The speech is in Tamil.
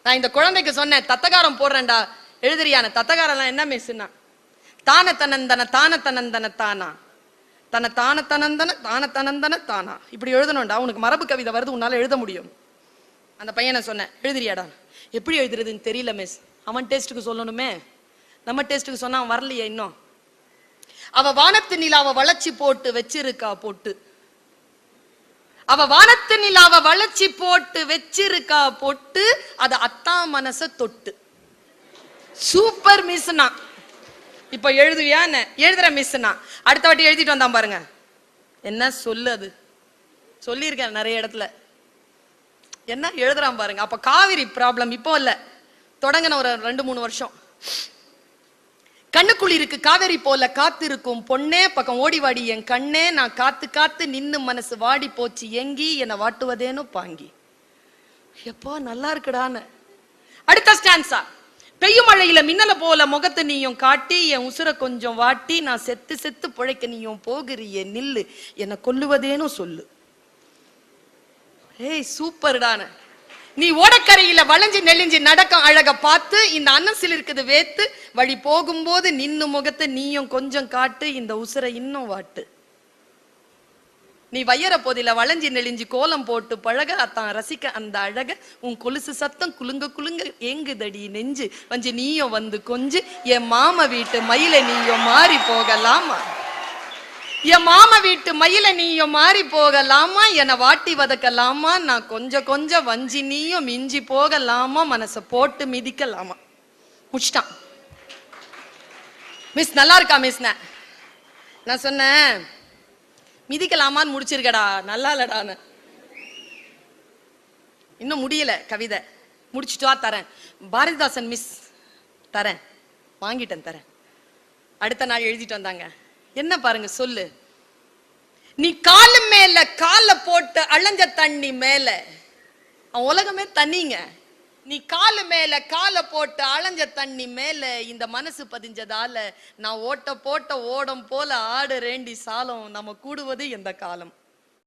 நான் இந்த குழந்தைக்கு சொன்னேன், தத்தகாரம் போடுறேன்டா, எழுதுறியான. தத்தகாரம் என்ன மிஸ்னா, தான தனந்தன தான தனந்தன தானா, தன தான தனந்தன தான தனந்தன தானா, இப்படி எழுதணும்டா. உனக்கு மரபு கவிதை வருது, உன்னால எழுத முடியும். அந்த பையனை சொன்னேன், எழுதுறியாடா. எப்படி எழுதுறதுன்னு தெரியல மிஸ். அவன் டேஸ்ட்டுக்கு சொல்லணுமே, நம்ம டேஸ்ட்டுக்கு சொன்னா அவன் வரலையே இன்னும். அவ வானத்து நிலாவை வளைச்சி போட்டு வச்சிருக்கா பொட்டு, அவ வானத்து நிலாவை வளைச்சி போட்டு வச்சிருக்கா பொட்டு, அத அத்தா மனச தொட்டு. சூப்பர் மிஸ்னா. இப்ப எழுதுவியா? எழுதுற மிஸ்னா. அடுத்த வாட்டி எழுதிட்டு வந்தான் பாருங்க, என்ன சொல்லு, அது சொல்லியிருக்கேன் நிறைய இடத்துல. என்ன எழுதுறான் பாருங்க. அப்ப காவிரி ப்ராப்ளம் இப்போ இல்ல, தொடங்கின ஒரு 2-3 வருஷம். கண்ணுக்குள் இருக்கு காவேரி போல காத்திருக்கும் பொண்ணே, பக்கம் ஓடிவாடி என் கண்ணே, நான் காத்து காத்து நின்னு மனசு வாடி போச்சு ஏங்கி, என்னை வாட்டுவதேனோ பாங்கி. எப்போ நல்லா இருக்குடான்னு. அடுத்த ஸ்டான்ஸா, பெய்யும் மழையில மின்னல போல முகத்தை நீயும் காட்டி, என் உசுர கொஞ்சம் வாட்டி, நான் செத்து செத்து பிழைக்க நீயும் போகிறியே நில்லு, என்னை கொல்லுவதேனோ சொல்லு. ஏய் சூப்பர்டான. நீ ஓடக்கரையில வளைஞ்சு நெளிஞ்சு நடக்கம் அழக பார்த்து, இந்த அன்னசில் இருக்குது வேத்து, வழி போகும்போது நின்னு முகத்தை நீயும் கொஞ்சம் காட்டு, இந்த உசுரை இன்னும் வாட்டு. நீ வையற போதில வளைஞ்சி நெளிஞ்சு கோலம் போட்டு பழக, அத்தான் ரசிக்க அந்த அழக, உன் கொலுசு சத்தம் குலுங்க குலுங்க ஏங்குதடி நெஞ்சு, வஞ்சி நீயும் வந்து கொஞ்சு, என் மாம வீட்டு மயில நீயும் மாறி போகலாமா, என் மாம வீட்டு மயில நீயும் மாறி போகலாமா, என்னை வாட்டி வதக்கலாமா, நான் கொஞ்சம் கொஞ்சம் வஞ்சி நீயும் மிஞ்சி போகலாமா, மனசை போட்டு மிதிக்கலாமா. முடிச்சிட்டான் மிஸ். நல்லா இருக்கா மிஸ்? நான் சொன்னேன், மிதிக்கலாமான்னு முடிச்சிருக்கடா, நல்லா இல்லடான்னு. இன்னும் முடியல கவிதை, முடிச்சுட்டு வா தரேன். பாரதிதாசன் மிஸ் தரேன், வாங்கிட்டேன் தரேன். அடுத்த நாள் எழுதிட்டு வந்தாங்க. என்ன பாருங்க சொல்லு, நீ காலு மேல கால போட்டு அலைஞ்ச தண்ணி மேல, அவன் உலகமே தண்ணிங்க. நீ காலு மேல கால போட்டு அலைஞ்ச தண்ணி மேல, இந்த மனசு பதிஞ்சதால நான் ஓட்ட போட்ட ஓடம் போல ஆடு ரேண்டி சாலம், நம்ம கூடுவது எந்த காலம்.